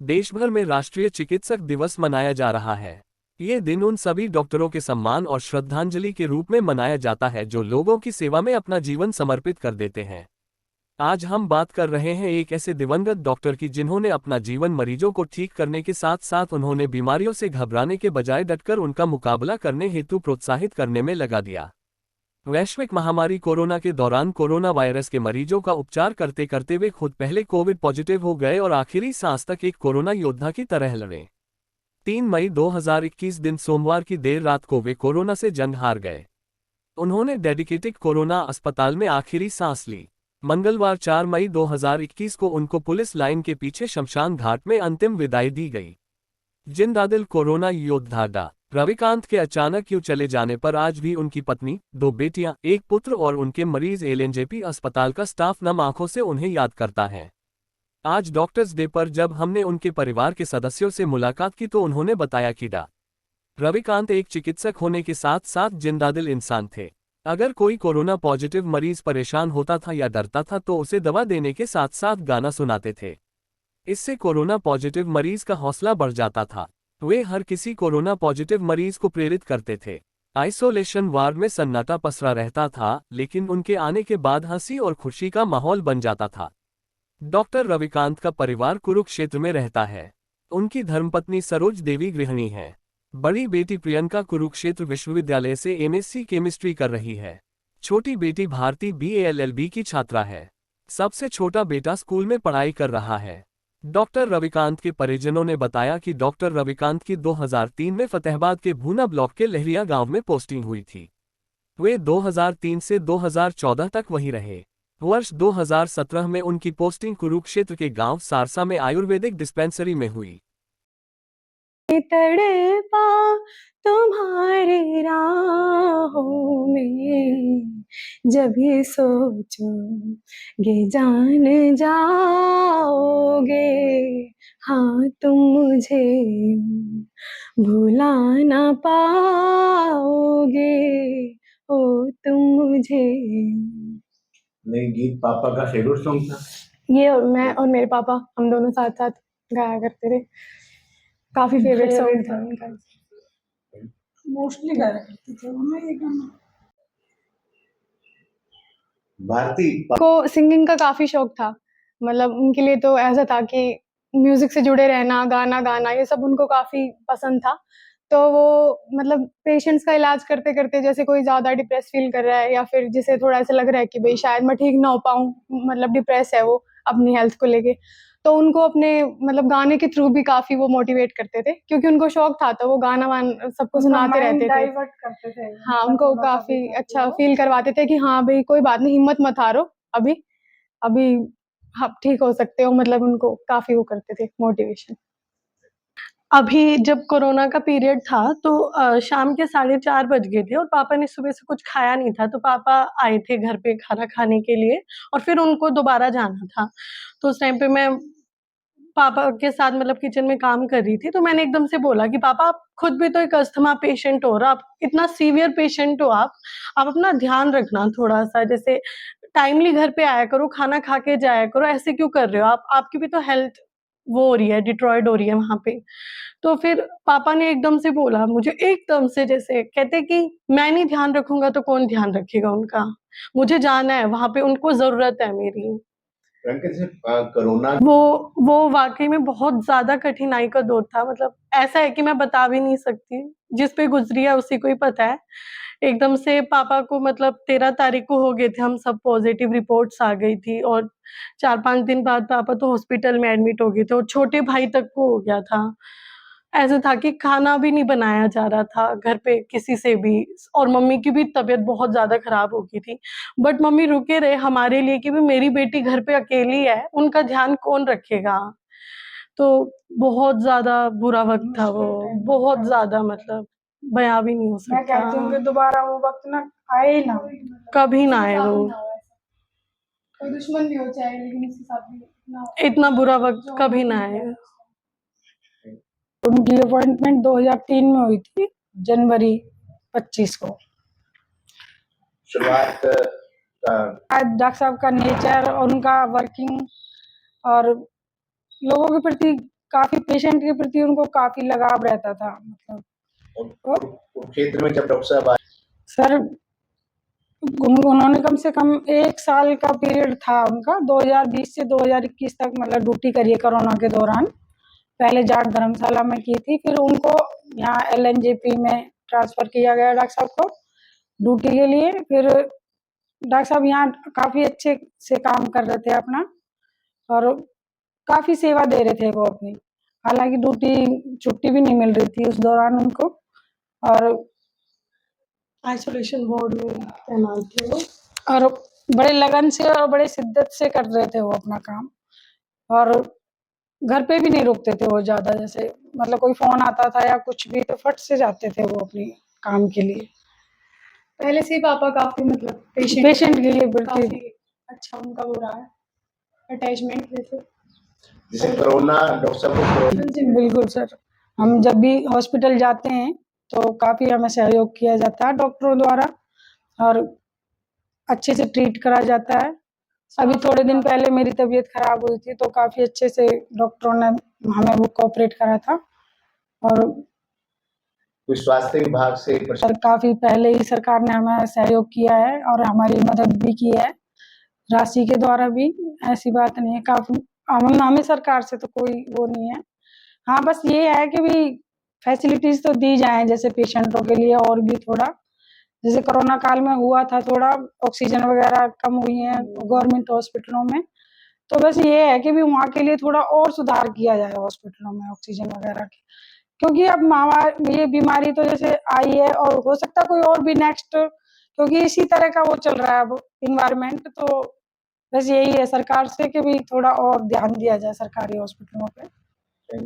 देश भर में राष्ट्रीय चिकित्सक दिवस मनाया जा रहा है। ये दिन उन सभी डॉक्टरों के सम्मान और श्रद्धांजलि के रूप में मनाया जाता है जो लोगों की सेवा में अपना जीवन समर्पित कर देते हैं। आज हम बात कर रहे हैं एक ऐसे दिवंगत डॉक्टर की जिन्होंने अपना जीवन मरीजों को ठीक करने के साथ साथ उन्होंने बीमारियों से घबराने के बजाय डटकर उनका मुकाबला करने हेतु प्रोत्साहित करने में लगा दिया। वैश्विक महामारी कोरोना के दौरान कोरोना वायरस के मरीजों का उपचार करते करते वे खुद पहले कोविड पॉजिटिव हो गए और आखिरी सांस तक एक कोरोना योद्धा की तरह लड़े। 3 मई 2021 दिन सोमवार की देर रात को वे कोरोना से जंग हार गए। उन्होंने डेडिकेटेड कोरोना अस्पताल में आखिरी सांस ली। मंगलवार 4 मई 2021 को उनको पुलिस लाइन के पीछे शमशान घाट में अंतिम विदाई दी गई। जिंदादिल कोरोना योद्धा डॉ. रविकांत के अचानक क्यों चले जाने पर आज भी उनकी पत्नी, 2 बेटियां, एक पुत्र और उनके मरीज एलएनजेपी अस्पताल का स्टाफ नम आंखों से उन्हें याद करता है। आज डॉक्टर्स डे पर जब हमने उनके परिवार के सदस्यों से मुलाकात की तो उन्होंने बताया कि डॉ. रविकांत एक चिकित्सक होने के साथ साथ जिंदादिल इंसान थे। अगर कोई कोरोना पॉजिटिव मरीज परेशान होता था या डरता था तो उसे दवा देने के साथ साथ गाना सुनाते थे। इससे कोरोना पॉजिटिव मरीज का हौसला बढ़ जाता था। वे हर किसी कोरोना पॉजिटिव मरीज को प्रेरित करते थे। आइसोलेशन वार्ड में सन्नाटा पसरा रहता था, लेकिन उनके आने के बाद हंसी और खुशी का माहौल बन जाता था। डॉक्टर रविकांत का परिवार कुरुक्षेत्र में रहता है। उनकी धर्मपत्नी सरोज देवी गृहिणी है। बड़ी बेटी प्रियंका कुरुक्षेत्र विश्वविद्यालय से एमएससी केमिस्ट्री कर रही है। छोटी बेटी भारती बीएलएलबी की छात्रा है। सबसे छोटा बेटा स्कूल में पढ़ाई कर रहा है। डॉक्टर रविकांत के परिजनों ने बताया कि डॉक्टर रविकांत की 2003 में फतेहाबाद के भूना ब्लॉक के लहरिया गांव में पोस्टिंग हुई थी। वे 2003 से 2014 तक वहीं रहे। वर्ष 2017 में उनकी पोस्टिंग कुरुक्षेत्र के गांव सारसा में आयुर्वेदिक डिस्पेंसरी में हुई। तड़पा तुम्हारी राहों में, जब ये सोचोगे जान जाओगे, हाँ तुम मुझे भुला ना पाओगे, ओ तुम मुझे। नहीं, गीत पापा का फेवरेट सॉन्ग था ये और मैं और मेरे पापा हम दोनों साथ साथ गाया करते थे। काफी फेवरेट सॉन्ग था उनका। मोस्टली गाया करते थे उन्हें ये गाना। भारती को सिंगिंग का काफी शौक था। मतलब उनके लिए तो ऐसा था कि म्यूजिक से जुड़े रहना, गाना गाना, ये सब उनको काफी पसंद था। तो वो मतलब पेशेंट्स का इलाज करते करते, जैसे कोई ज्यादा डिप्रेस फील कर रहा है या फिर जिसे थोड़ा ऐसा लग रहा है कि भाई शायद मैं ठीक ना हो पाऊं, मतलब डिप्रेस है वो अपनी हेल्थ को लेके, तो उनको अपने मतलब गाने के थ्रू भी काफी वो मोटिवेट करते थे, क्योंकि उनको शौक था तो वो गाना वान सबको सुनाते रहते थे। डाइवर्ट करते थे। हाँ, उनको काफी अच्छा फील करवाते थे कि हाँ भाई कोई बात नहीं, हिम्मत मत हारो, अभी अभी आप ठीक हो सकते हो। मतलब उनको काफी वो करते थे मोटिवेशन। अभी जब कोरोना का पीरियड था तो शाम के 4:30 बज गए थे और पापा ने सुबह से कुछ खाया नहीं था, तो पापा आए थे घर पे खाना खाने के लिए और फिर उनको दोबारा जाना था। तो उस टाइम पे मैं पापा के साथ मतलब किचन में काम कर रही थी, तो मैंने एकदम से बोला कि पापा आप खुद भी तो एक अस्थमा पेशेंट हो और आप इतना सीवियर पेशेंट हो, आप अपना ध्यान रखना थोड़ा-सा, जैसे टाइमली घर पे आया करो, खाना खा के जाया करो, ऐसे क्यों कर रहे हो आप? आपकी भी तो हेल्थ वो हो रही है, डिट्रॉयड हो रही है वहाँ पे। तो फिर पापा ने एकदम से बोला मुझे, एकदम से जैसे कहते कि मैं नहीं ध्यान रखूँगा तो कौन ध्यान रखेगा उनका? मुझे जाना है वहाँ पे, उनको ज़रूरत है मेरी। कोरोना वो वाक़ई में बहुत ज़्यादा कठिनाई का दौर था। मतलब ऐसा है कि मैं बता भी नहीं सकती, जिस पे गुज़री है उसी को ही पता है। एकदम से पापा को मतलब 13 तारीख को हो गए थे हम सब, पॉज़िटिव रिपोर्ट्स आ गई थी और 4-5 दिन बाद पापा तो हॉस्पिटल में एडमिट हो गए थे और छोटे भाई तक को हो गया था। ऐसा था कि खाना भी नहीं बनाया जा रहा था घर पे किसी से भी, और मम्मी की भी तबीयत बहुत ज़्यादा ख़राब हो गई थी। बट मम्मी रुके रहे हमारे लिए कि भी मेरी बेटी घर पे अकेली है, उनका ध्यान कौन रखेगा? तो बहुत ज़्यादा बुरा वक़्त था वो, बहुत ज़्यादा, मतलब बयाँ भी नहीं हो मैं कहती हूँ कि सकता। दोबारा वो वक्त ना आए ही ना। कभी ना आए वो, कोई दुश्मन भी हो चाहे, लेकिन उसके साथ भी इतना बुरा वक़्त कभी ना आए। उनकी अपॉइंटमेंट 2003 में हुई थी, जनवरी 25 को। शुरुआत आज डॉक्टर साहब का नेचर और उनका वर्किंग और लोगों के प्रति काफी पेशेंट के प्रति उनको काफी लगाव रहता था, मतलब और क्षेत्र में जब डॉक्टर साहब आए, सर उन्होंने कम से कम 1 साल का पीरियड था उनका, 2020 से 2021 तक मतलब ड्यूटी करी है कोरोना के दौरान। पहले जाट धर्मशाला में की थी, फिर उनको यहाँ LNJP में ट्रांसफर किया गया डॉक्टर साहब को ड्यूटी के लिए। फिर डॉक्टर साहब यहाँ काफी अच्छे से काम कर रहे थे अपना, और काफी सेवा दे रहे थे वो अपनी। हालांकि ड्यूटी छुट्टी भी नहीं मिल रही थी उस दौरान उनको, और आइसोलेशन वार्ड में तैनात थे वो। और बड़े लगन से और बड़े शिद्दत से कर रहे थे वो अपना काम, और घर पे भी नहीं रुकते थे वो ज्यादा। जैसे मतलब कोई फोन आता था या कुछ भी तो फट से जाते थे वो अपने काम के लिए। पहले से ही पापा काफी मतलब पेशेंट के लिए बिल्कुल काफी अच्छा उनका वो रहा है अटैचमेंट जैसे। जैसे कोरोना डॉक्टर साहब को बिल्कुल सर, हम जब भी हॉस्पिटल जाते हैं तो काफी हमें सहयोग किया जाता है डॉक्टरों द्वारा, और अच्छे से ट्रीट करा जाता है। अभी थोड़े दिन पहले मेरी तबीयत खराब हुई थी तो काफी अच्छे से डॉक्टरों ने हमें वो कोऑपरेट करा था, और कोई स्वास्थ्य विभाग से सर काफी पहले ही सरकार ने हमें सहयोग किया है और हमारी मदद भी की है राशि के द्वारा भी। ऐसी बात नहीं है, काफी हमें सरकार से तो कोई वो नहीं है। हाँ बस ये है कि भी फैसिलिटीज तो दी जाए जैसे पेशेंटों के लिए, और भी थोड़ा जैसे कोरोना काल में हुआ था, थोड़ा ऑक्सीजन वगैरह कम हुई है गवर्नमेंट हॉस्पिटलों में, तो बस ये है कि भी वहाँ के लिए थोड़ा और सुधार किया जाए हॉस्पिटलों में ऑक्सीजन वगैरह की। क्योंकि अब महामारी ये बीमारी तो जैसे आई है, और हो सकता है कोई और भी नेक्स्ट, क्योंकि इसी तरह का वो चल रहा है अब इन्वायरमेंट। तो बस यही है सरकार से कि भी थोड़ा और ध्यान दिया जाए सरकारी हॉस्पिटलों पे।